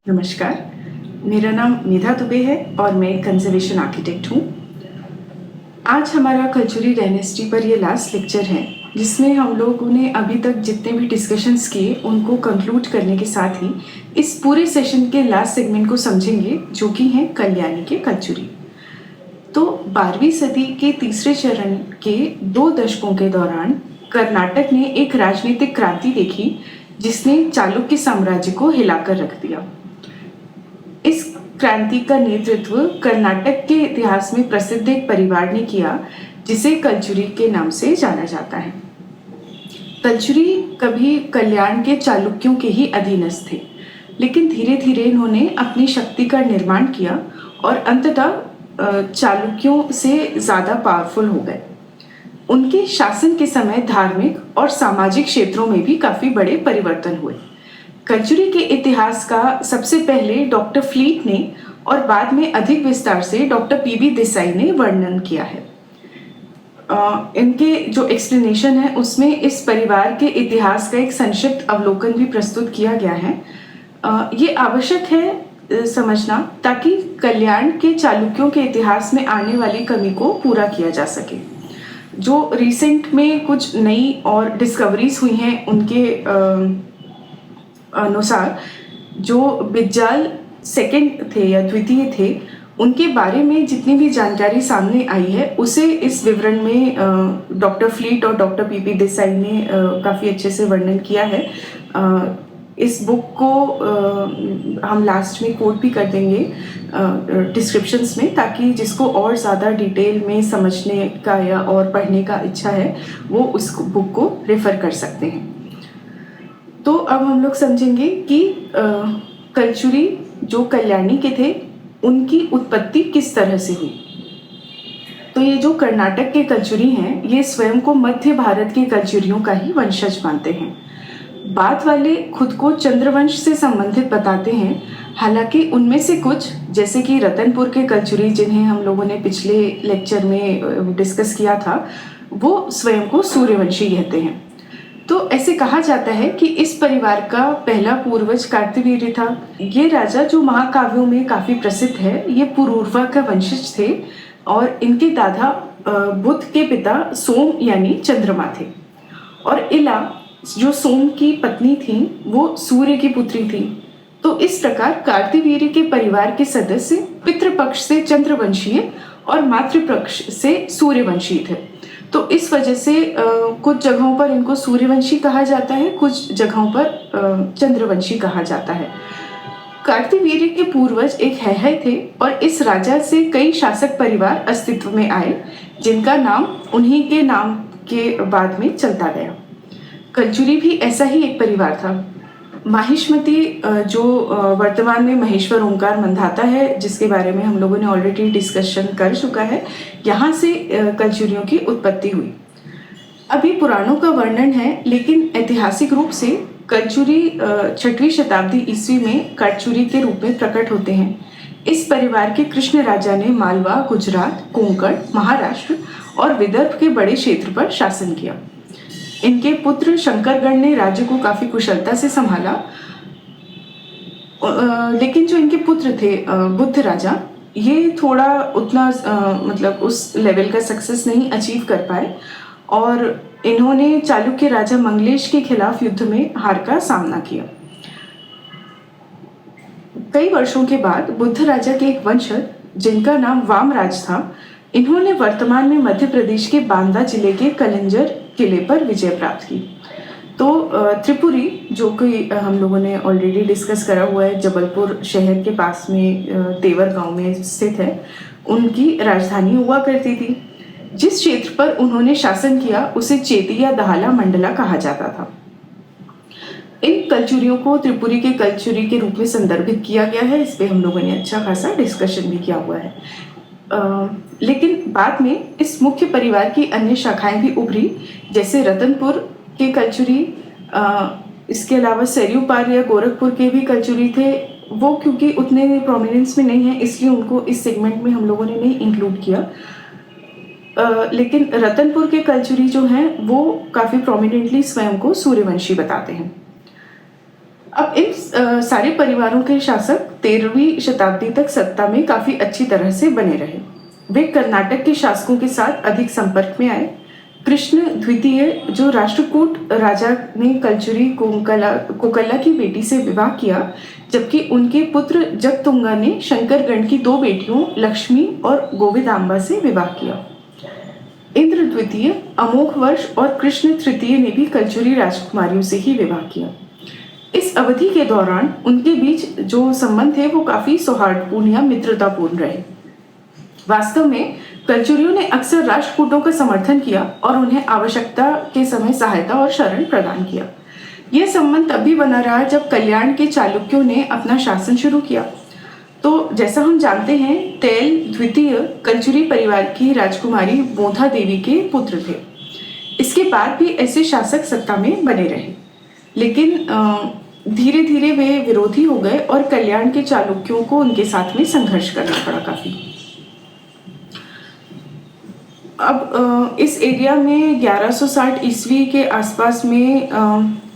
नमस्कार, मेरा नाम निधा दुबे है और मैं एक कंजर्वेशन आर्किटेक्ट हूँ। आज हमारा कल्चरल डायनेस्टी पर ये लास्ट लेक्चर है, जिसमें हम लोगों ने अभी तक जितने भी डिस्कशंस किए उनको कंक्लूड करने के साथ ही इस पूरे सेशन के लास्ट सेगमेंट को समझेंगे, जो कि हैं कल्याणी के कल्चुरी। तो 12वीं सदी के तीसरे चरण के 2 दशकों के दौरान कर्नाटक ने एक राजनीतिक क्रांति देखी, जिसने चालुक्य साम्राज्य को हिलाकर रख दिया। इस क्रांति का नेतृत्व कर्नाटक के इतिहास में प्रसिद्ध एक परिवार ने किया, जिसे कल्चुरी के नाम से जाना जाता है। कल्चुरी कभी कल्याण के चालुक्यों के ही अधीनस्थ थे, लेकिन धीरे धीरे इन्होंने अपनी शक्ति का निर्माण किया और अंततः चालुक्यों से ज़्यादा पावरफुल हो गए। उनके शासन के समय धार्मिक और सामाजिक क्षेत्रों में भी काफ़ी बड़े परिवर्तन हुए। कल्चुरी के इतिहास का सबसे पहले डॉक्टर फ्लीट ने और बाद में अधिक विस्तार से डॉक्टर पीबी देसाई ने वर्णन किया है। इनके जो एक्सप्लेनेशन है उसमें इस परिवार के इतिहास का एक संक्षिप्त अवलोकन भी प्रस्तुत किया गया है। ये आवश्यक है समझना, ताकि कल्याण के चालुक्यों के इतिहास में आने वाली कमी को पूरा किया जा सके। जो रिसेंट में कुछ नई और डिस्कवरीज हुई हैं उनके अनुसार, जो बिज्जाल सेकंड थे या द्वितीय थे, उनके बारे में जितनी भी जानकारी सामने आई है उसे इस विवरण में डॉक्टर फ्लीट और डॉक्टर पीपी देसाई ने काफ़ी अच्छे से वर्णन किया है। इस बुक को हम लास्ट में कोट भी कर देंगे डिस्क्रिप्शंस में, ताकि जिसको और ज़्यादा डिटेल में समझने का या और पढ़ने का इच्छा है वो उस बुक को रेफ़र कर सकते हैं। तो अब हम लोग समझेंगे कि कल्चुरी जो कल्याणी के थे उनकी उत्पत्ति किस तरह से हुई। तो ये जो कर्नाटक के कल्चुरी हैं, ये स्वयं को मध्य भारत के कल्चुरियों का ही वंशज मानते हैं। बाद वाले खुद को चंद्रवंश से संबंधित बताते हैं, हालांकि उनमें से कुछ, जैसे कि रतनपुर के कल्चुरी जिन्हें हम लोगों ने पिछले लेक्चर में डिस्कस किया था, वो स्वयं को सूर्यवंशी कहते हैं। तो ऐसे कहा जाता है कि इस परिवार का पहला पूर्वज कार्तवीर्य था। ये राजा जो महाकाव्यों में काफ़ी प्रसिद्ध है, ये पुरूरवा का वंशज थे और इनके दादा बुध के पिता सोम यानी चंद्रमा थे, और इला जो सोम की पत्नी थी वो सूर्य की पुत्री थी। तो इस प्रकार कार्तवीर्य के परिवार के सदस्य पितृपक्ष से चंद्रवंशीय और मातृपक्ष से सूर्यवंशी थे। तो इस वजह से कुछ जगहों पर इनको सूर्यवंशी कहा जाता है, कुछ जगहों पर चंद्रवंशी कहा जाता है। कार्तवीर्य के पूर्वज एक हैहय थे और इस राजा से कई शासक परिवार अस्तित्व में आए, जिनका नाम उन्हीं के नाम के बाद में चलता गया। कल्चुरी भी ऐसा ही एक परिवार था। माहिष्मती जो वर्तमान में महेश्वर ओंकार मंधाता है, जिसके बारे में हम लोगों ने ऑलरेडी डिस्कशन कर चुका है, यहाँ से कल्चुरियों की उत्पत्ति हुई। अभी पुराणों का वर्णन है, लेकिन ऐतिहासिक रूप से कल्चुरी 6वीं शताब्दी ईस्वी में कल्चुरी के रूप में प्रकट होते हैं। इस परिवार के कृष्ण राजा ने मालवा, गुजरात, कोंकण, महाराष्ट्र और विदर्भ के बड़े क्षेत्र पर शासन किया। इनके पुत्र शंकरगढ़ ने राज्य को काफ़ी कुशलता से संभाला, लेकिन जो इनके पुत्र थे बुद्ध राजा, ये थोड़ा उतना मतलब उस लेवल का सक्सेस नहीं अचीव कर पाए और इन्होंने चालुक्य राजा मंगलेश के खिलाफ युद्ध में हार का सामना किया। कई वर्षों के बाद बुद्ध राजा के एक वंशज, जिनका नाम वामराज था, इन्होंने वर्तमान में मध्य प्रदेश के बांदा जिले के कलिंजर किले पर विजय प्राप्त की। तो त्रिपुरी, जो कि हम लोगों ने ऑलरेडी डिस्कस करा हुआ है, जबलपुर शहर के पास में तेवर गांव में स्थित है, उनकी राजधानी हुआ करती थी। जिस क्षेत्र पर उन्होंने शासन किया उसे चेती या दहाला मंडला कहा जाता था। इन कल्चुरियों को त्रिपुरी के कल्चुरी के रूप में संदर्भित किया गया है। इस पर हम लोगों ने अच्छा खासा डिस्कशन भी किया हुआ है। लेकिन बाद में इस मुख्य परिवार की अन्य शाखाएं भी उभरी, जैसे रतनपुर के कल्चुरी, इसके अलावा सरयू पार या गोरखपुर के भी कल्चुरी थे। वो क्योंकि उतने प्रोमिनेंस में नहीं है, इसलिए उनको इस सेगमेंट में हम लोगों ने नहीं इंक्लूड किया। लेकिन रतनपुर के कल्चुरी जो हैं वो काफ़ी प्रोमिनेंटली स्वयं को सूर्यवंशी बताते हैं। अब इन सारे परिवारों के शासक 13वीं शताब्दी तक सत्ता में काफी अच्छी तरह से बने रहे। वे कर्नाटक के शासकों के साथ अधिक संपर्क में आए। कृष्ण द्वितीय जो राष्ट्रकूट राजा ने कलचुरी कोकला की बेटी से विवाह किया, जबकि उनके पुत्र जगतुंगा ने शंकरगढ़ की 2 बेटियों लक्ष्मी और गोविदांबा से विवाह किया। इंद्र द्वितीय, अमोघ वर्ष और कृष्ण तृतीय ने भी कलचुरी राजकुमारियों से ही विवाह किया। इस अवधि के दौरान उनके बीच जो संबंध थे वो काफी सौहार्दपूर्ण या मित्रतापूर्ण रहे। वास्तव में कलचुरियों ने अक्सर राष्ट्रकूटों का समर्थन किया और उन्हें आवश्यकता के समय सहायता और शरण प्रदान किया। यह संबंध तब भी बना रहा जब कल्याण के चालुक्यों ने अपना शासन शुरू किया। तो जैसा हम जानते हैं, तेल द्वितीय कलचुरी परिवार की राजकुमारी बोधा देवी के पुत्र थे। इसके बाद भी ऐसे शासक सत्ता में बने रहे, लेकिन धीरे धीरे वे विरोधी हो गए और कल्याण के चालुक्यों को उनके साथ में संघर्ष करना पड़ा काफी। अब इस एरिया में 1160 ईस्वी के आसपास में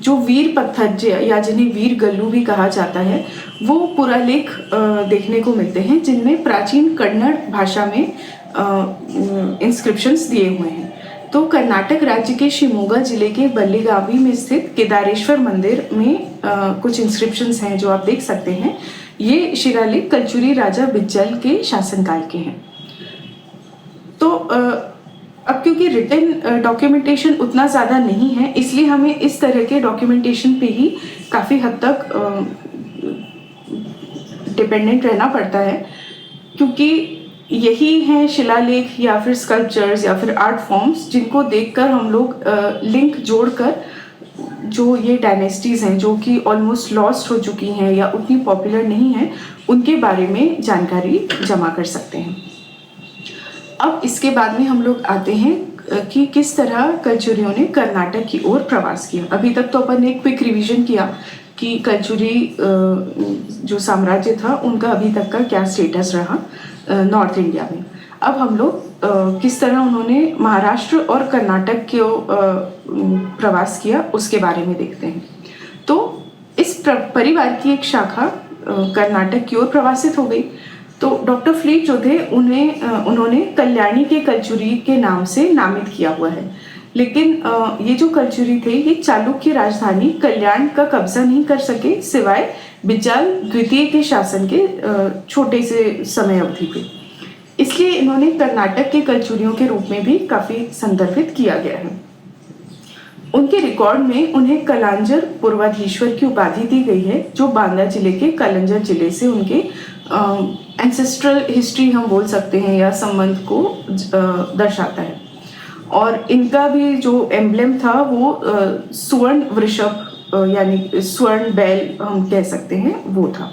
जो वीर पत्थर या जिन्हें वीर गल्लू भी कहा जाता है, वो पुरालेख देखने को मिलते हैं, जिनमें प्राचीन कन्नड़ भाषा में इंस्क्रिप्शंस दिए हुए हैं। तो कर्नाटक राज्य के शिमोगा जिले के बल्लीगावी में स्थित केदारेश्वर मंदिर में कुछ इंस्क्रिप्शंस हैं जो आप देख सकते हैं। ये शिलालेख कलचुरी राजा बिज्जल के शासनकाल के हैं। तो अब क्योंकि रिटन डॉक्यूमेंटेशन उतना ज़्यादा नहीं है, इसलिए हमें इस तरह के डॉक्यूमेंटेशन पे ही काफ़ी हद तक डिपेंडेंट रहना पड़ता है, क्योंकि यही हैं शिलालेख या फिर स्कल्पचर्स या फिर आर्ट फॉर्म्स जिनको देखकर हम लोग लिंक जोड़कर जो ये डायनेस्टीज़ हैं जो कि ऑलमोस्ट लॉस्ट हो चुकी हैं या उतनी पॉपुलर नहीं हैं, उनके बारे में जानकारी जमा कर सकते हैं। अब इसके बाद में हम लोग आते हैं कि किस तरह कलचुरियों ने कर्नाटक की ओर प्रवास किया। अभी तक तो अपन ने क्विक रिवीजन किया कि कलचुरी जो साम्राज्य था उनका अभी तक का क्या स्टेटस रहा नॉर्थ इंडिया में। अब हम लोग किस तरह उन्होंने महाराष्ट्र और कर्नाटक के प्रवास किया उसके बारे में देखते हैं। तो इस परिवार की एक शाखा कर्नाटक की ओर प्रवासित हो गई। तो डॉक्टर फ्लीट जो थे उन्होंने कल्याणी के कलचुरी के नाम से नामित किया हुआ है, लेकिन ये जो कलचुरी थे ये चालुक्य राजधानी कल्याण का कब्जा नहीं कर सके सिवाय बिज्जाल द्वितीय के शासन के छोटे से समय अवधि पे। इसलिए इन्होंने कर्नाटक के कलचुरियों के रूप में भी काफी संदर्भित किया गया है। उनके रिकॉर्ड में उन्हें कलांजर पूर्वाधीश्वर की उपाधि दी गई है, जो बांदा जिले के कलंजर जिले से उनके एंसेस्ट्रल हिस्ट्री हम बोल सकते हैं या संबंध को दर्शाता है। और इनका भी जो एम्ब्लेम था वो स्वर्ण वृषभ यानी स्वर्ण बैल हम कह सकते हैं वो था।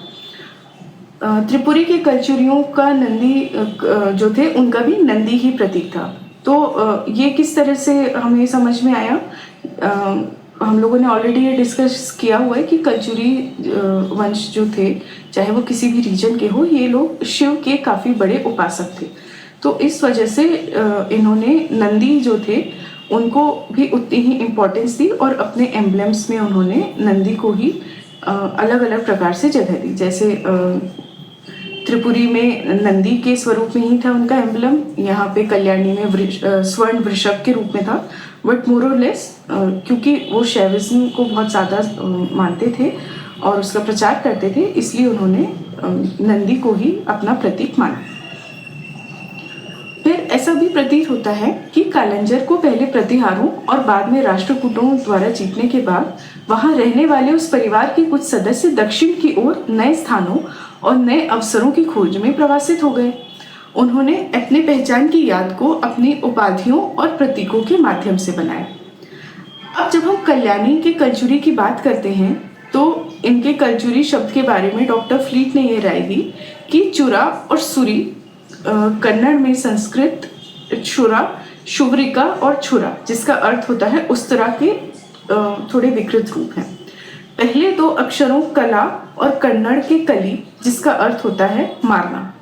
त्रिपुरी के कलचुरियों का नंदी जो थे उनका भी नंदी ही प्रतीक था। तो ये किस तरह से हमें समझ में आया, हम लोगों ने ऑलरेडी ये डिस्कस किया हुआ है कि कलचुरी वंश जो थे, चाहे वो किसी भी रीजन के हो, ये लोग शिव के काफ़ी बड़े उपासक थे। तो इस वजह से इन्होंने नंदी जो थे उनको भी उतनी ही इम्पोर्टेंस दी और अपने एम्ब्लेम्स में उन्होंने नंदी को ही अलग अलग प्रकार से जगह दी। जैसे त्रिपुरी में नंदी के स्वरूप में ही था उनका एम्ब्लम, यहाँ पे कल्याणी में स्वर्ण वृषभ के रूप में था। बट मोर और लेस क्योंकि वो शैविज्म को बहुत ज़्यादा मानते थे और उसका प्रचार करते थे, इसलिए उन्होंने नंदी को ही अपना प्रतीक माना। फिर ऐसा भी प्रतीत होता है कि कालंजर को पहले प्रतिहारों और बाद में राष्ट्रकूटों द्वारा जीतने के बाद वहां रहने वाले उस परिवार के कुछ सदस्य दक्षिण की ओर नए स्थानों और नए अवसरों की खोज में प्रवासित हो गए। उन्होंने अपने पहचान की याद को अपनी उपाधियों और प्रतीकों के माध्यम से बनाया। अब जब हम कल्याणी के कलचुरी की बात करते हैं तो इनके कलचुरी शब्द के बारे में डॉक्टर फ्लीट ने यह राय दी कि चुरा और सुरी कन्नड़ में संस्कृत छुरा, शुवरिका और छुरा, जिसका अर्थ होता है उस तरह के थोड़े विकृत रूप हैं। पहले दो अक्षरों कला और कन्नड़ के कली, जिसका अर्थ होता है मारना,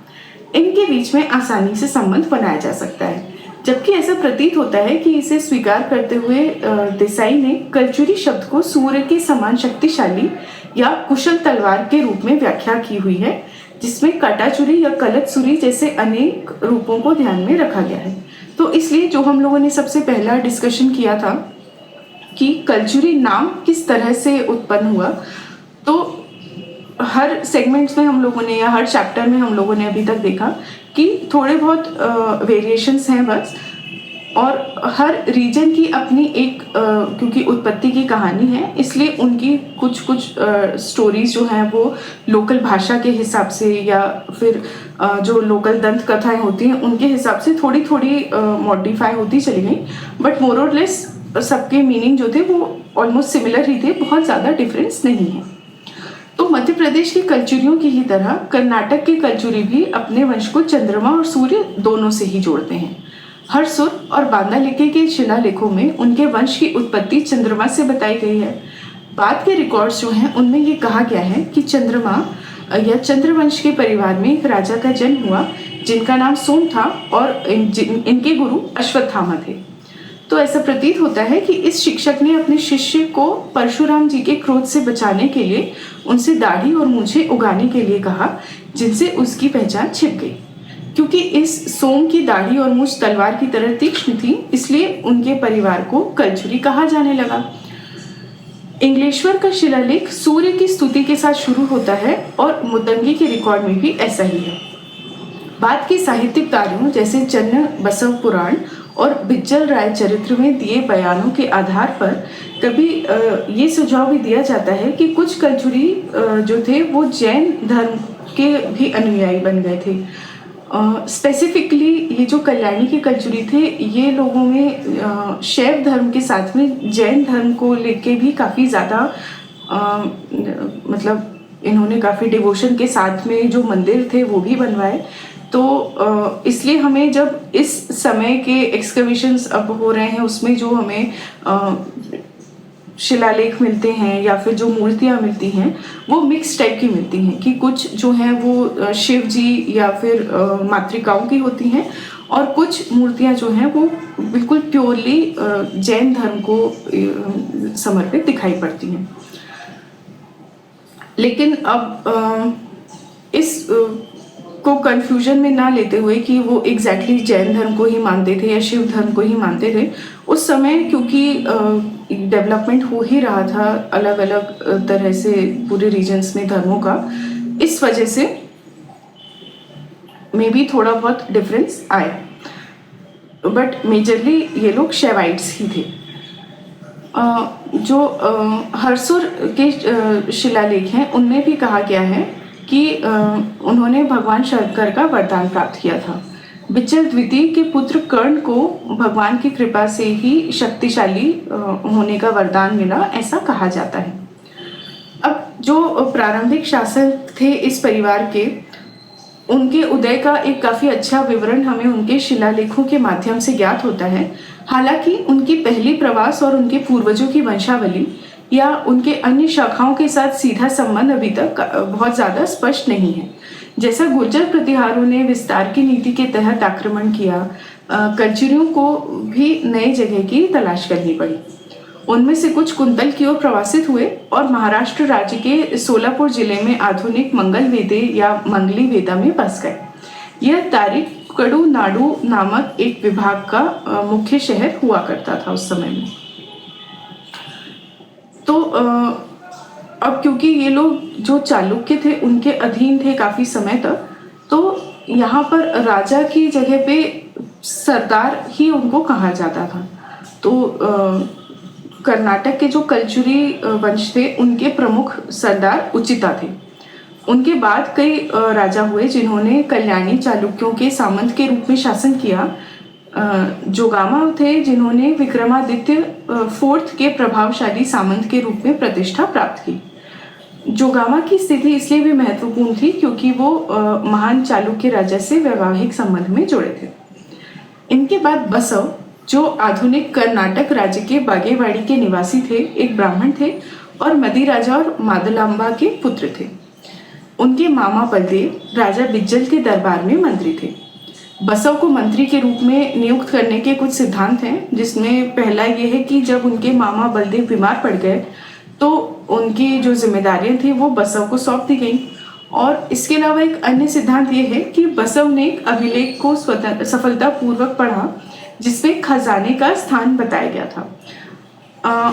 इनके बीच में आसानी से संबंध बनाया जा सकता है। जबकि ऐसा प्रतीत होता है कि इसे स्वीकार करते हुए देसाई ने कलचुरी शब्द को सूर्य के समान शक्तिशाली या कुशल तलवार के रूप में व्याख्या की हुई है, जिसमें कटाचुरी या कलतसुरी जैसे अनेक रूपों को ध्यान में रखा गया है। तो इसलिए जो हम लोगों ने सबसे पहला डिस्कशन किया था कि कलचुरी नाम किस तरह से उत्पन्न हुआ, तो हर सेगमेंट्स में हम लोगों ने या हर चैप्टर में हम लोगों ने अभी तक देखा कि थोड़े बहुत वेरिएशंस हैं बस, और हर रीजन की अपनी एक क्योंकि उत्पत्ति की कहानी है, इसलिए उनकी कुछ स्टोरीज जो हैं वो लोकल भाषा के हिसाब से या फिर जो लोकल दंत कथाएं होती हैं उनके हिसाब से थोड़ी थोड़ी मॉडिफाई होती चली गई, बट मोर और लेस सबके मीनिंग जो थे वो ऑलमोस्ट सिमिलर ही थे, बहुत ज़्यादा डिफरेंस नहीं है। तो मध्य प्रदेश की कलचुरियों की ही तरह कर्नाटक के कलचुरी भी अपने वंश को चंद्रमा और सूर्य दोनों से ही जोड़ते हैं। हरसुर और बांदालिके के शिलालेखों में उनके वंश की उत्पत्ति चंद्रमा से बताई गई है। बाद के रिकॉर्ड्स जो हैं उनमें ये कहा गया है कि चंद्रमा या चंद्रवंश के परिवार में एक राजा का जन्म हुआ जिनका नाम सोम था और इनके गुरु अश्वत्थामा थे। तो ऐसा प्रतीत होता है कि इस शिक्षक ने अपने शिष्य को परशुराम जी के क्रोध से बचाने के लिए उनसे दाढ़ी और मूंछें उगाने के लिए कहा, जिनसे उसकी पहचान छिप गई। क्योंकि इस सोम की दाढ़ी और मूंछ तलवार की तरह तीक्ष्ण थी, इसलिए उनके परिवार को कलचुरी कहा जाने लगा। इंग्लेश्वर का शिलालेख सूर्य की स्तुति के साथ शुरू होता है और मुद्दंगी के रिकॉर्ड में भी ऐसा ही है। बाद के साहित्यिक कार्यों जैसे चन्न बसव पुराण और बिज्जल राय चरित्र में दिए बयानों के आधार पर कभी ये सुझाव भी दिया जाता है कि कुछ कलचुरी जो थे वो जैन धर्म के भी अनुयायी बन गए थे। स्पेसिफिकली ये जो कल्याणी के कलचुरी थे, ये लोगों में शैव धर्म के साथ में जैन धर्म को लेके भी काफ़ी ज़्यादा मतलब इन्होंने काफ़ी डिवोशन के साथ में जो मंदिर थे वो भी बनवाए। तो इसलिए हमें जब इस समय के एक्सकवेशंस अब हो रहे हैं उसमें जो हमें शिलालेख मिलते हैं या फिर जो मूर्तियाँ मिलती हैं वो मिक्स टाइप की मिलती हैं कि कुछ जो हैं वो शिव जी या फिर मातृकाओं की होती हैं और कुछ मूर्तियाँ जो हैं वो बिल्कुल प्योरली जैन धर्म को समर्पित दिखाई पड़ती हैं। लेकिन अब इस को कंफ्यूजन में ना लेते हुए कि वो एग्जैक्टली जैन धर्म को ही मानते थे या शिव धर्म को ही मानते थे, उस समय क्योंकि डेवलपमेंट हो ही रहा था अलग अलग तरह से पूरे रीजन्स में धर्मों का, इस वजह से मे बी थोड़ा बहुत डिफरेंस आया, बट मेजरली ये लोग शैवाइट्स ही थे। जो हरसुर के शिलालेख हैं उनमें भी कहा गया है कि उन्होंने भगवान शंकर का वरदान प्राप्त किया था। बिज्जल द्वितीय के पुत्र कर्ण को भगवान की कृपा से ही शक्तिशाली होने का वरदान मिला, ऐसा कहा जाता है। अब जो प्रारंभिक शासक थे इस परिवार के, उनके उदय का एक काफ़ी अच्छा विवरण हमें उनके शिलालेखों के माध्यम से ज्ञात होता है। हालांकि उनकी पहली प्रवास और उनके पूर्वजों की वंशावली या उनके अन्य शाखाओं के साथ सीधा संबंध अभी तक बहुत ज़्यादा स्पष्ट नहीं है। जैसा गुर्जर प्रतिहारों ने विस्तार की नीति के तहत आक्रमण किया, कलचुरियों को भी नए जगह की तलाश करनी पड़ी। उनमें से कुछ कुंतल की ओर प्रवासित हुए और महाराष्ट्र राज्य के सोलापुर जिले में आधुनिक मंगलवेदे या मंगली वेदा में बस गए। यह तारिकड़ू नाडु नामक एक विभाग का मुख्य शहर हुआ करता था उस समय में। तो अब क्योंकि ये लोग जो चालुक्य थे उनके अधीन थे काफ़ी समय तक, तो यहाँ पर राजा की जगह पे सरदार ही उनको कहा जाता था। तो कर्नाटक के जो कलचुरी वंश थे उनके प्रमुख सरदार उचिता थे। उनके बाद कई राजा हुए जिन्होंने कल्याणी चालुक्यों के सामंत के रूप में शासन किया। जोगामा थे जिन्होंने विक्रमादित्य फोर्थ के प्रभावशाली सामंत के रूप में प्रतिष्ठा प्राप्त की। जोगामा की स्थिति इसलिए भी महत्वपूर्ण थी क्योंकि वो महान चालुक्य राजा से वैवाहिक संबंध में जुड़े थे। इनके बाद बसव, जो आधुनिक कर्नाटक राज्य के बागेवाड़ी के निवासी थे, एक ब्राह्मण थे और मदी राजा और मादलांबा के पुत्र थे। उनके मामा बलदेव राजा बिज्जल के दरबार में मंत्री थे। बसव को मंत्री के रूप में नियुक्त करने के कुछ सिद्धांत हैं, जिसमें पहला ये है कि जब उनके मामा बलदेव बीमार पड़ गए तो उनकी जो जिम्मेदारियां थी वो बसव को सौंप दी गई। और इसके अलावा एक अन्य सिद्धांत ये है कि बसव ने एक अभिलेख को सफलतापूर्वक पढ़ा जिसमें खजाने का स्थान बताया गया था।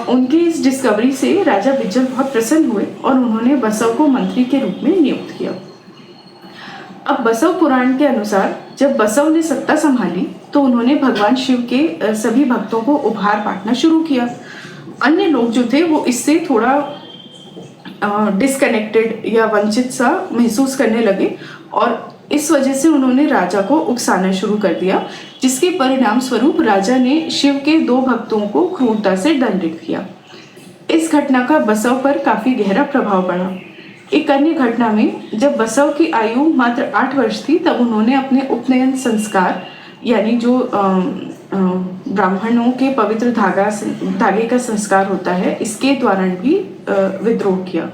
उनकी इस डिस्कवरी से राजा बिज्जल बहुत प्रसन्न हुए और उन्होंने बसव को मंत्री के रूप में नियुक्त किया। अब बसव पुराण के अनुसार जब बसव ने सत्ता संभाली तो उन्होंने भगवान शिव के सभी भक्तों को उपहार बांटना शुरू किया। अन्य लोग जो थे वो इससे थोड़ा डिस्कनेक्टेड या वंचित सा महसूस करने लगे और इस वजह से उन्होंने राजा को उकसाना शुरू कर दिया, जिसके परिणाम स्वरूप राजा ने शिव के 2 भक्तों को क्रूरता से दंडित किया। इस घटना का बसव पर काफी गहरा प्रभाव पड़ा। एक अन्य घटना में जब बसव की आयु मात्र 8 वर्ष थी तब उन्होंने अपने उपनयन संस्कार यानी जो ब्राह्मणों के पवित्र धागे का संस्कार होता है इसके दौरान भी विद्रोह किया।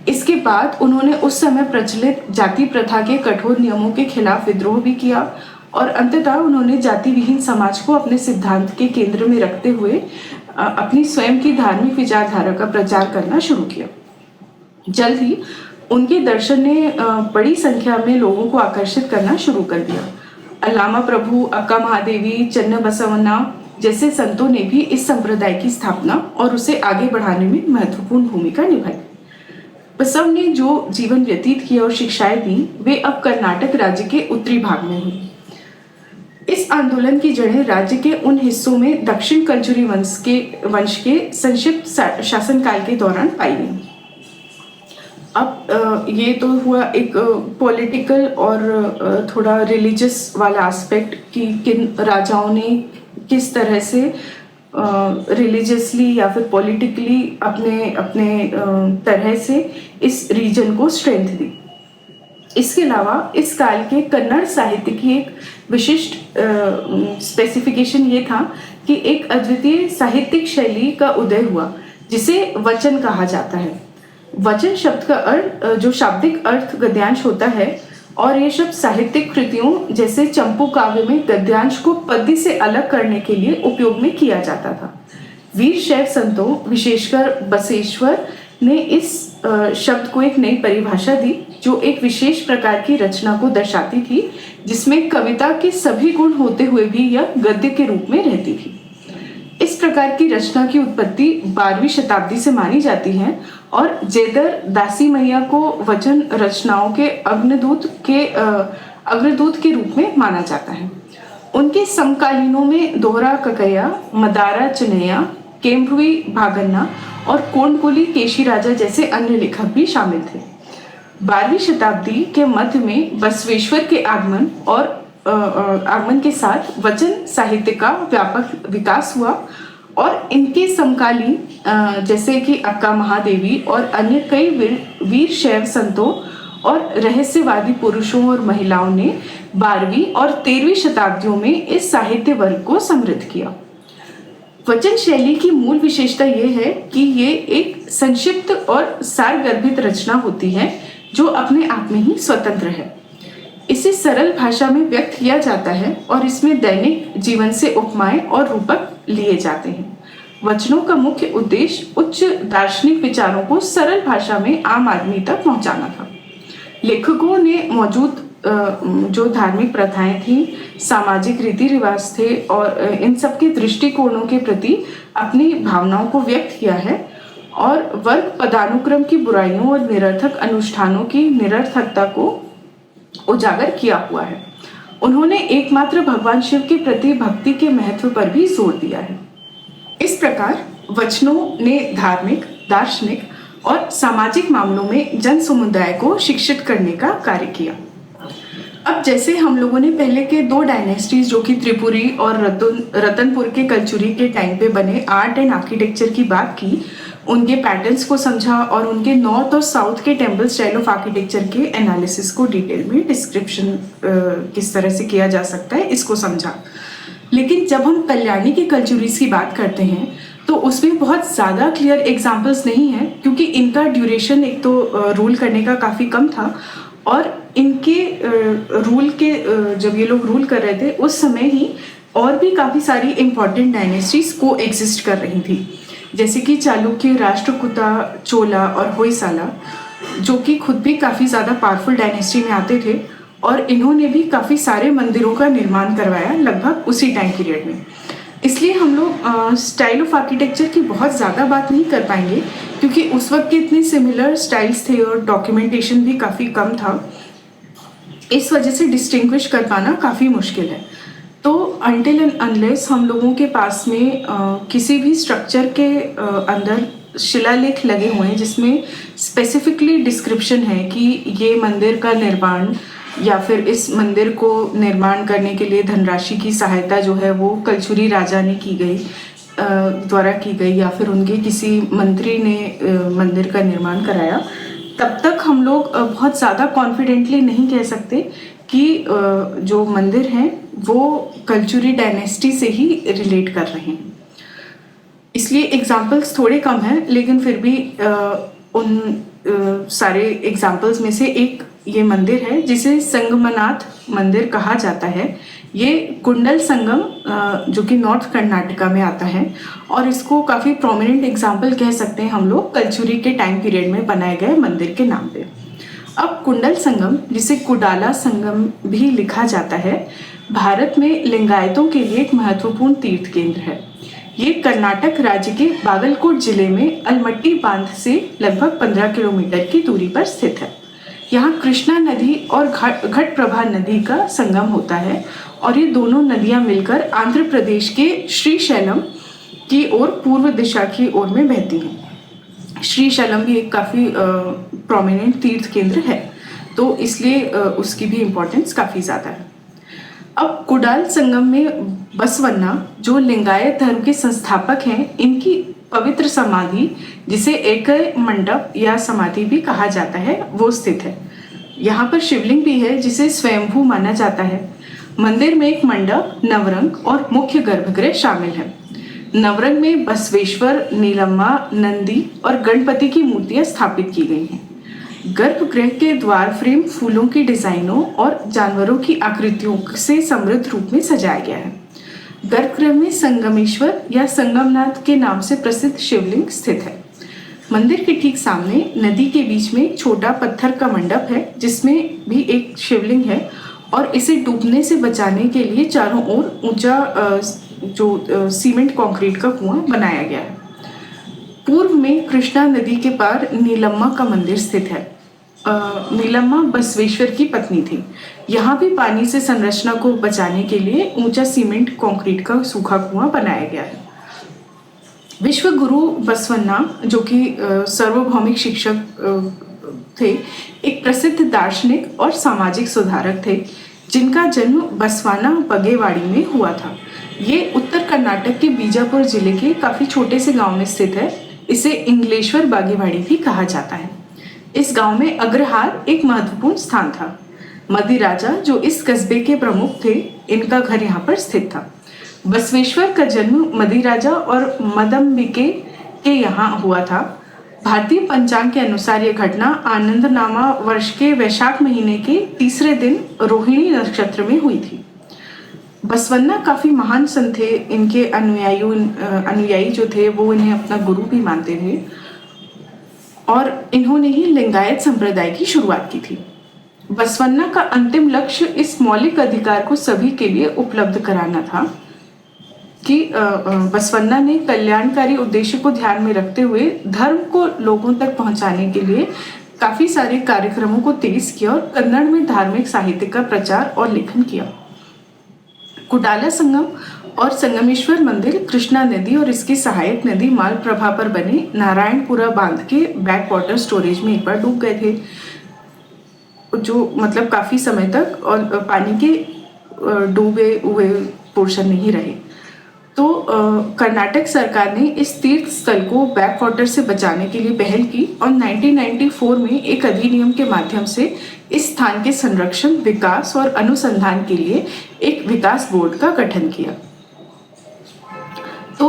इसके बाद उन्होंने उस समय प्रचलित जाति प्रथा के कठोर नियमों के खिलाफ विद्रोह भी किया और अंततः उन्होंने जाति विहीन समाज को अपने सिद्धांत के केंद्र में रखते हुए अपनी स्वयं की धार्मिक विचारधारा का प्रचार करना शुरू किया। जल्द ही उनके दर्शन ने बड़ी संख्या में लोगों को आकर्षित करना शुरू कर दिया। अल्लामा प्रभु, अक्का महादेवी, चन्न बसवन्ना जैसे संतों ने भी इस संप्रदाय की स्थापना और उसे आगे बढ़ाने में महत्वपूर्ण भूमिका निभाई। बसव ने जो जीवन व्यतीत किया और शिक्षाएं दी वे अब कर्नाटक राज्य के उत्तरी भाग में हुई। इस आंदोलन की जड़ें राज्य के उन हिस्सों में दक्षिण कंचुरी वंश के संक्षिप्त शासनकाल के दौरान पाई गई। अब ये तो हुआ एक पॉलिटिकल और थोड़ा रिलीजियस वाला एस्पेक्ट कि किन राजाओं ने किस तरह से रिलीजियसली या फिर पॉलिटिकली अपने अपने तरह से इस रीजन को स्ट्रेंथ दी। इसके अलावा इस काल के कन्नड़ साहित्य की एक विशिष्ट स्पेसिफिकेशन ये था कि एक अद्वितीय साहित्यिक शैली का उदय हुआ जिसे वचन कहा जाता है। वचन शब्द का अर्थ जो शाब्दिक अर्थ गद्यांश होता है और ये शब्द साहित्यिक कृतियों जैसे चंपू काव्य में गद्यांश को पद्य से अलग करने के लिए उपयोग में किया जाता था। वीर शैव संतों विशेषकर बसवेश्वर ने इस शब्द को एक नई परिभाषा दी जो एक विशेष प्रकार की रचना को दर्शाती थी जिसमें कविता के सभी गुण होते हुए भी यह गद्य के रूप में रहती थी। इस प्रकार की रचना की उत्पत्ति 12वीं शताब्दी से मानी जाती है और जेदर दासी मैया को वचन रचनाओं के अग्रदूत के रूप में माना जाता है। उनके समकालीनों में दोहरा ककैया, मदारा चनैया, केम्भवी भागन्ना और कोंडकुली केशी राजा जैसे अन्य लेखक भी शामिल थे। 12वीं शताब्दी के मध्य में बसवेश्वर के आगमन के साथ वचन साहित्य का व्यापक विकास हुआ और इनके समकालीन जैसे कि अक्का महादेवी और अन्य कई वीर शैव संतों और रहस्यवादी पुरुषों और महिलाओं ने 12वीं और 13वीं शताब्दियों में इस साहित्य वर्ग को समृद्ध किया। वचन शैली की मूल विशेषता यह है कि ये एक संक्षिप्त और सारगर्भित रचना होती है जो अपने आप में ही स्वतंत्र है। इसे सरल भाषा में व्यक्त किया जाता है और इसमें दैनिक जीवन से उपमाएं और रूपक लिए जाते हैं। वचनों का मुख्य उद्देश्य उच्च दार्शनिक विचारों को सरल भाषा में आम आदमी तक पहुंचाना था। लेखकों ने मौजूद जो धार्मिक प्रथाएं थी, सामाजिक रीति रिवाज थे और इन सब के दृष्टिकोणों के प्रति अपनी भावनाओं को व्यक्त किया है और वर्ग पदानुक्रम की बुराइयों और निरर्थक अनुष्ठानों की निरर्थकता को उजागर किया हुआ है। उन्होंने एकमात्र भगवान शिव के प्रति भक्ति के महत्व पर भी जोर दिया है। इस प्रकार वचनों ने धार्मिक, दार्शनिक और सामाजिक मामलों में जन समुदाय को शिक्षित करने का कार्य किया। अब जैसे हम लोगों ने पहले के 2 डायनेस्टीज जो कि त्रिपुरी और रतनपुर के कलचुरी के टाइम पे बने आर्ट एंड आर्किटेक्चर की बात की, उनके पैटर्न्स को समझा और उनके नॉर्थ और साउथ के टेम्पल स्टाइल ऑफ आर्किटेक्चर के एनालिसिस को डिटेल में डिस्क्रिप्शन किस तरह से किया जा सकता है इसको समझा। लेकिन जब हम कल्याणी के कल्चुरीज की बात करते हैं तो उसमें बहुत ज़्यादा क्लियर एग्जाम्पल्स नहीं हैं क्योंकि इनका ड्यूरेशन एक तो रूल करने का काफ़ी कम था और इनके रूल के जब ये लोग रूल कर रहे थे उस समय ही और भी काफ़ी सारी इम्पॉर्टेंट डायनेस्टीज को एग्जिस्ट कर रही थी, जैसे कि चालुक्य, राष्ट्रकूटा, चोला और होयसाला, जो कि खुद भी काफ़ी ज़्यादा पावरफुल डायनेस्टी में आते थे और इन्होंने भी काफ़ी सारे मंदिरों का निर्माण करवाया लगभग उसी टाइम पीरियड में। इसलिए हम लोग स्टाइल ऑफ आर्किटेक्चर की बहुत ज़्यादा बात नहीं कर पाएंगे क्योंकि उस वक्त के इतने सिमिलर स्टाइल्स थे और डॉक्यूमेंटेशन भी काफ़ी कम था। इस वजह से डिस्टिंग्विश कर पाना काफ़ी मुश्किल है। तो अनटिल एंड अनलेस हम लोगों के पास में किसी भी स्ट्रक्चर के अंदर शिलालेख लगे हुए हैं जिसमें स्पेसिफिकली डिस्क्रिप्शन है कि ये मंदिर का निर्माण या फिर इस मंदिर को निर्माण करने के लिए धनराशि की सहायता जो है वो कलचुरी राजा ने की गई द्वारा की गई या फिर उनके किसी मंत्री ने मंदिर का निर्माण कराया, तब तक हम लोग बहुत ज़्यादा कॉन्फिडेंटली नहीं कह सकते कि जो मंदिर हैं वो कलचुरी डायनेस्टी से ही रिलेट कर रहे हैं। इसलिए एग्जाम्पल्स थोड़े कम हैं, लेकिन फिर भी उन सारे एग्जाम्पल्स में से एक ये मंदिर है जिसे संगमनाथ मंदिर कहा जाता है। ये कुंडल संगम जो कि नॉर्थ कर्नाटका में आता है और इसको काफ़ी प्रोमिनेंट एग्जाम्पल कह सकते हैं हम लोग कलचुरी के टाइम पीरियड में बनाए गए मंदिर के नाम पे। अब कुंडल संगम, जिसे कुडाला संगम भी लिखा जाता है, भारत में लिंगायतों के लिए एक महत्वपूर्ण तीर्थ केंद्र है। ये कर्नाटक राज्य के बागलकोट जिले में अलमट्टी बांध से लगभग 15 किलोमीटर की दूरी पर स्थित है। यहाँ कृष्णा नदी और घटप्रभा नदी का संगम होता है और ये दोनों नदियाँ मिलकर आंध्र प्रदेश के श्रीशैलम की ओर पूर्व दिशा की ओर में बहती हैं। श्रीशैलम भी एक काफ़ी प्रोमिनेंट तीर्थ केंद्र है, तो इसलिए उसकी भी इम्पोर्टेंस काफ़ी ज़्यादा है। अब कुडाल संगम में बसवन्ना, जो लिंगायत धर्म के संस्थापक हैं, इनकी पवित्र समाधि, जिसे एक मंडप या समाधि भी कहा जाता है, वो स्थित है। यहाँ पर शिवलिंग भी है जिसे स्वयंभू माना जाता है। मंदिर में एक मंडप, नवरंग और मुख्य गर्भगृह शामिल है। नवरंग में बसवेश्वर, नीलम्मा, नंदी और गणपति की मूर्तियां स्थापित की गई हैं। गर्भगृह के द्वार फ्रेम फूलों की डिजाइनों और जानवरों की आकृतियों से समृद्ध रूप में सजाया गया है। गर्भगृह में संगमेश्वर या संगमनाथ के नाम से प्रसिद्ध शिवलिंग स्थित है। मंदिर के ठीक सामने नदी के बीच में एक छोटा पत्थर का मंडप है जिसमें भी एक शिवलिंग है और इसे डूबने से बचाने के लिए चारों ओर ऊंचा सीमेंट कंक्रीट का कुआं बनाया गया है। पूर्व में कृष्णा नदी के पार नीलम्मा का मंदिर स्थित है। नीलम्मा बसवेश्वर की पत्नी थी। यहाँ भी पानी से संरचना को बचाने के लिए ऊंचा सीमेंट कंक्रीट का सूखा कुआं बनाया गया है। विश्व गुरु बसवन्ना, जो कि सार्वभौमिक शिक्षक थे, एक प्रसिद्ध दार्शनिक और सामाजिक सुधारक थे जिनका जन्म बसवाना बगेवाड़ी में हुआ था। ये उत्तर कर्नाटक के बीजापुर जिले के काफ़ी छोटे से गांव में स्थित है। इसे इंग्लेश्वर बागेवाड़ी भी कहा जाता है। इस गांव में अग्रहार एक महत्वपूर्ण स्थान था। मदी राजा, जो इस कस्बे के प्रमुख थे, इनका घर यहाँ पर स्थित था। बसवेश्वर का जन्म मदी राजा और मदम्बिके के यहाँ हुआ था। भारतीय पंचांग के अनुसार यह घटना आनंदनामा वर्ष के वैशाख महीने के तीसरे दिन रोहिणी नक्षत्र में हुई थी। बसवन्ना काफ़ी महान संत थे। इनके अनुयायी जो थे वो इन्हें अपना गुरु भी मानते थे और इन्होंने ही लिंगायत संप्रदाय की शुरुआत की थी। बसवन्ना का अंतिम लक्ष्य इस मौलिक अधिकार को सभी के लिए उपलब्ध कराना था कि बसवन्ना ने कल्याणकारी उद्देश्य को ध्यान में रखते हुए धर्म को लोगों तक पहुंचाने के लिए काफ़ी सारे कार्यक्रमों को तेज किया और कन्नड़ में धार्मिक साहित्य का प्रचार और लेखन किया। कुडाला संगम और संगमेश्वर मंदिर कृष्णा नदी और इसकी सहायक नदी मालप्रभा पर बने नारायणपुरा बांध के बैक वाटर स्टोरेज में एक बार डूब गए थे, जो मतलब काफ़ी समय तक, और पानी के डूबे हुए पोर्शन नहीं रहे। तो कर्नाटक सरकार ने इस तीर्थ स्थल को बैक वाटर से बचाने के लिए पहल की और 1994 में एक अधिनियम के माध्यम से इस स्थान के संरक्षण, विकास और अनुसंधान के लिए एक विकास बोर्ड का गठन किया। तो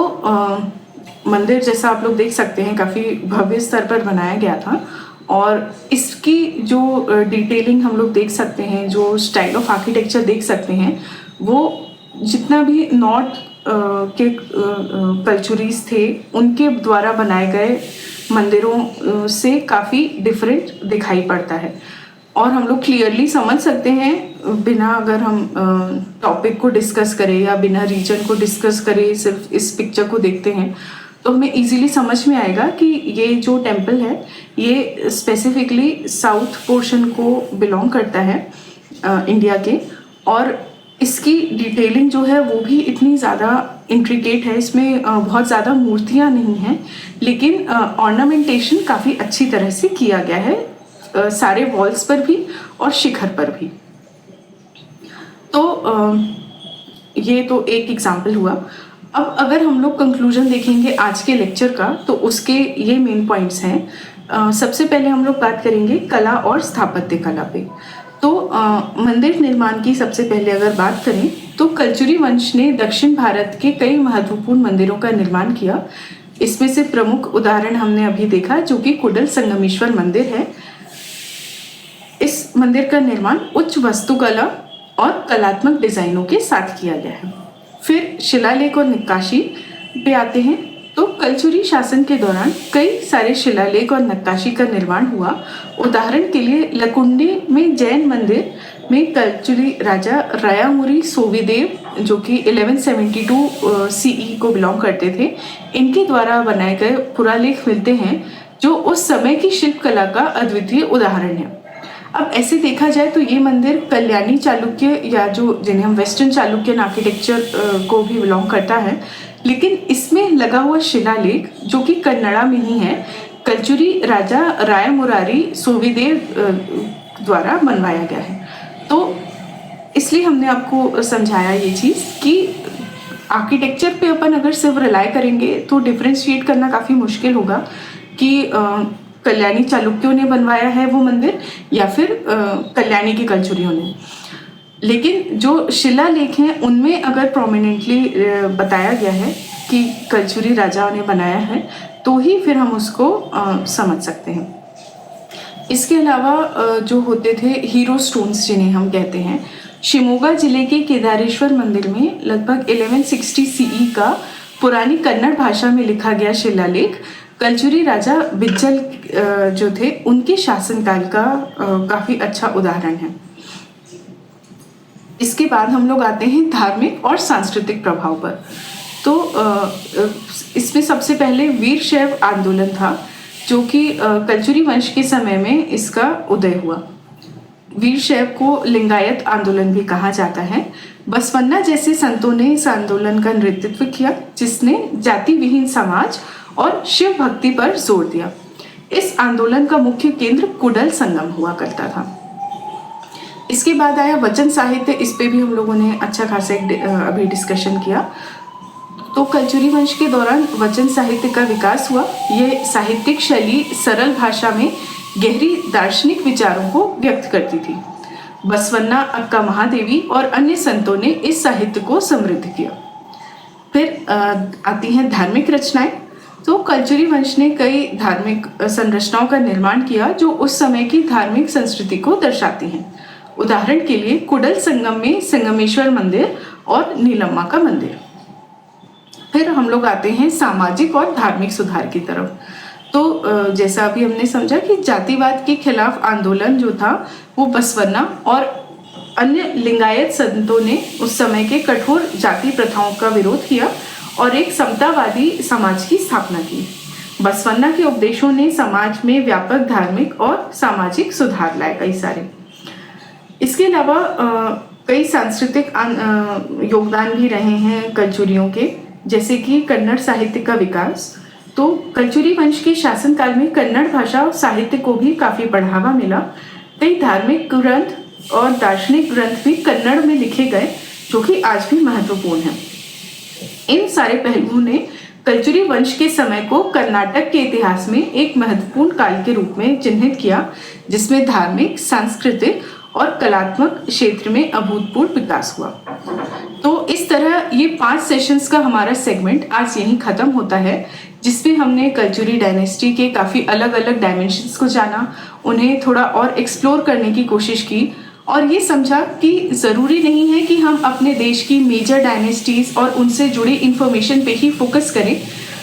मंदिर, जैसा आप लोग देख सकते हैं, काफ़ी भव्य स्तर पर बनाया गया था और इसकी जो डिटेलिंग हम लोग देख सकते हैं, जो स्टाइल ऑफ आर्किटेक्चर देख सकते हैं, वो जितना भी नॉर्थ के कल्चुरीज थे उनके द्वारा बनाए गए मंदिरों से काफ़ी डिफरेंट दिखाई पड़ता है। और हम लोग क्लियरली समझ सकते हैं, बिना अगर हम टॉपिक को डिस्कस करें या बिना रीजन को डिस्कस करें, सिर्फ इस पिक्चर को देखते हैं तो हमें इजीली समझ में आएगा कि ये जो टेम्पल है ये स्पेसिफिकली साउथ पोर्शन को बिलोंग करता है इंडिया के। और इसकी डिटेलिंग जो है वो भी इतनी ज़्यादा इंट्रिकेट है, इसमें बहुत ज़्यादा मूर्तियाँ नहीं हैं, लेकिन ऑर्नामेंटेशन काफ़ी अच्छी तरह से किया गया है सारे वॉल्स पर भी और शिखर पर भी। तो ये तो एक एग्जाम्पल हुआ। अब अगर हम लोग कंक्लूजन देखेंगे आज के लेक्चर का तो उसके ये मेन पॉइंट्स हैं। सबसे पहले हम लोग बात करेंगे कला और स्थापत्य कला पे। तो मंदिर निर्माण की सबसे पहले अगर बात करें तो कल्चुरी वंश ने दक्षिण भारत के कई महत्वपूर्ण मंदिरों का निर्माण किया। इसमें से प्रमुख उदाहरण हमने अभी देखा जो कि कुडल संगमेश्वर मंदिर है। इस मंदिर का निर्माण उच्च वास्तुकला और कलात्मक डिजाइनों के साथ किया गया है। फिर शिलालेख और नक्काशी पे आते हैं। तो कल्चुरी शासन के दौरान कई सारे शिलालेख और नक्काशी का निर्माण हुआ। उदाहरण के लिए लकुंडी में जैन मंदिर में कल्चुरी राजा रायामुरी सोविदेव जो कि 1172 सीई को बिलोंग करते थे, इनके द्वारा बनाए गए पुरालेख मिलते हैं जो उस समय की शिल्पकला का अद्वितीय उदाहरण है। अब ऐसे देखा जाए तो ये मंदिर कल्याणी चालुक्य या जो जिन्हें हम वेस्टर्न चालुक्यन आर्किटेक्चर को भी बिलोंग करता है, लेकिन इसमें लगा हुआ शिलालेख जो कि कन्नड़ा में ही है, कल्चुरी राजा रायमुरारी सोविदेव द्वारा बनवाया गया है। तो इसलिए हमने आपको समझाया ये चीज़ कि आर्किटेक्चर पे अपन अगर सिर्फ रिलाई करेंगे तो डिफ्रेंशिएट करना काफ़ी मुश्किल होगा कि कल्याणी चालुक्यों ने बनवाया है वो मंदिर या फिर कल्याणी के कल्चुरियों ने। लेकिन जो शिलालेख हैं उनमें अगर प्रोमिनेंटली बताया गया है कि कल्चुरी राजाओं ने बनाया है तो ही फिर हम उसको समझ सकते हैं। इसके अलावा जो होते थे हीरो स्टोन्स जिन्हें हम कहते हैं, शिमोगा जिले के केदारेश्वर मंदिर में लगभग 1160 सीई का पुरानी कन्नड़ भाषा में लिखा गया शिलालेख कल्चुरी राजा बिज्जल जो थे उनके शासनकाल का काफ़ी अच्छा उदाहरण है। इसके बाद हम लोग आते हैं धार्मिक और सांस्कृतिक प्रभाव पर। तो इसमें सबसे पहले वीर शैव आंदोलन था जो कि कल्चुरी वंश के समय में इसका उदय हुआ। वीर शैव को लिंगायत आंदोलन भी कहा जाता है। बसवन्ना जैसे संतों ने इस आंदोलन का नेतृत्व किया जिसने जाति विहीन समाज और शिव भक्ति पर जोर दिया। इस आंदोलन का मुख्य केंद्र कुडल संगम हुआ करता था। इसके बाद आया वचन साहित्य। इस पे भी हम लोगों ने अच्छा खासा अभी डिस्कशन किया। तो कल्चुरी वंश के दौरान वचन साहित्य का विकास हुआ। ये साहित्यिक शैली सरल भाषा में गहरी दार्शनिक विचारों को व्यक्त करती थी। बसवन्ना, अक्का महादेवी और अन्य संतों ने इस साहित्य को समृद्ध किया। फिर आती हैं धार्मिक रचनाएं। तो कल्चुरी वंश ने कई धार्मिक संरचनाओं का निर्माण किया जो उस समय की धार्मिक संस्कृति को दर्शाती हैं। उदाहरण के लिए कुडल संगम में संगमेश्वर मंदिर और नीलम्मा का मंदिर। फिर हम लोग आते हैं सामाजिक और धार्मिक सुधार की तरफ। तो जैसा अभी हमने समझा कि जातिवाद के खिलाफ आंदोलन जो था वो बसवन्ना और अन्य लिंगायत संतों ने उस समय के कठोर जाति प्रथाओं का विरोध किया और एक समतावादी समाज की स्थापना की। बसवन्ना के उपदेशों ने समाज में व्यापक धार्मिक और सामाजिक सुधार लाए कई सारे। इसके अलावा कई सांस्कृतिक योगदान भी रहे हैं कल्चुरियों के, जैसे कि कन्नड़ साहित्य का विकास। तो कल्चुरी वंश के शासनकाल में कन्नड़ भाषा और साहित्य को भी काफ़ी बढ़ावा मिला। कई धार्मिक ग्रंथ और दार्शनिक ग्रंथ भी कन्नड़ में लिखे गए जो कि आज भी महत्वपूर्ण हैं। इन सारे पहलुओं ने कल्चुरी वंश के समय को कर्नाटक के इतिहास में एक महत्वपूर्ण काल के रूप में चिन्हित किया जिसमें धार्मिक, सांस्कृतिक और कलात्मक क्षेत्र में अभूतपूर्व विकास हुआ। तो इस तरह ये 5 सेशंस का हमारा सेगमेंट आज यहीं ख़त्म होता है। जिसमें हमने कल्चुरी डायनेस्टी के काफ़ी अलग अलग डायमेंशंस को जाना, उन्हें थोड़ा और एक्सप्लोर करने की कोशिश की और ये समझा कि ज़रूरी नहीं है कि हम अपने देश की मेजर डायनेस्टीज़ और उनसे जुड़ी इन्फॉर्मेशन पे ही फोकस करें,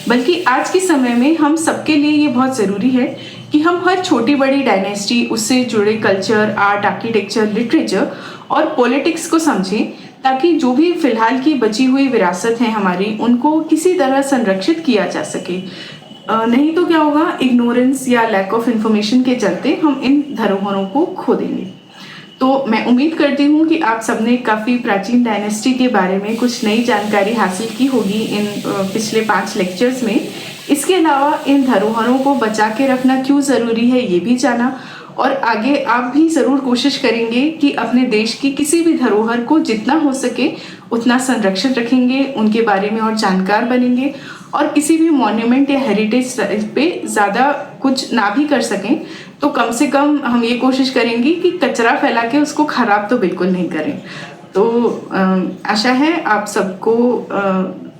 बल्कि आज के समय में हम सबके लिए ये बहुत ज़रूरी है कि हम हर छोटी बड़ी डायनेस्टी, उससे जुड़े कल्चर, आर्ट, आर्किटेक्चर, लिटरेचर और पॉलिटिक्स को समझें, ताकि जो भी फिलहाल की बची हुई विरासत है हमारी, उनको किसी तरह संरक्षित किया जा सके। नहीं तो क्या होगा, इग्नोरेंस या लैक ऑफ इन्फॉर्मेशन के चलते हम इन धरोहरों को खो देंगे। तो मैं उम्मीद करती हूँ कि आप सबने काफ़ी प्राचीन डायनेस्टी के बारे में कुछ नई जानकारी हासिल की होगी इन पिछले 5 लेक्चर्स में। इसके अलावा इन धरोहरों को बचा के रखना क्यों ज़रूरी है ये भी जाना, और आगे आप भी ज़रूर कोशिश करेंगे कि अपने देश की किसी भी धरोहर को जितना हो सके उतना संरक्षित रखेंगे, उनके बारे में और जानकार बनेंगे, और किसी भी मॉन्यूमेंट या हेरिटेज साइट पे ज़्यादा कुछ ना भी कर सकें तो कम से कम हम ये कोशिश करेंगे कि कचरा फैला के उसको ख़राब तो बिल्कुल नहीं करें। तो आशा है आप सबको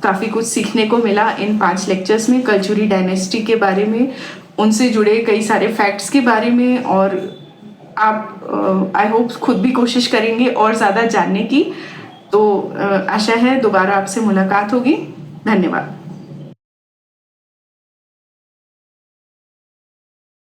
काफ़ी कुछ सीखने को मिला इन 5 लेक्चर्स में कल्चुरी डायनेस्टी के बारे में, उनसे जुड़े कई सारे फैक्ट्स के बारे में, और आप आई होप खुद भी कोशिश करेंगे और ज़्यादा जानने की। तो आशा है दोबारा आपसे मुलाकात होगी। धन्यवाद।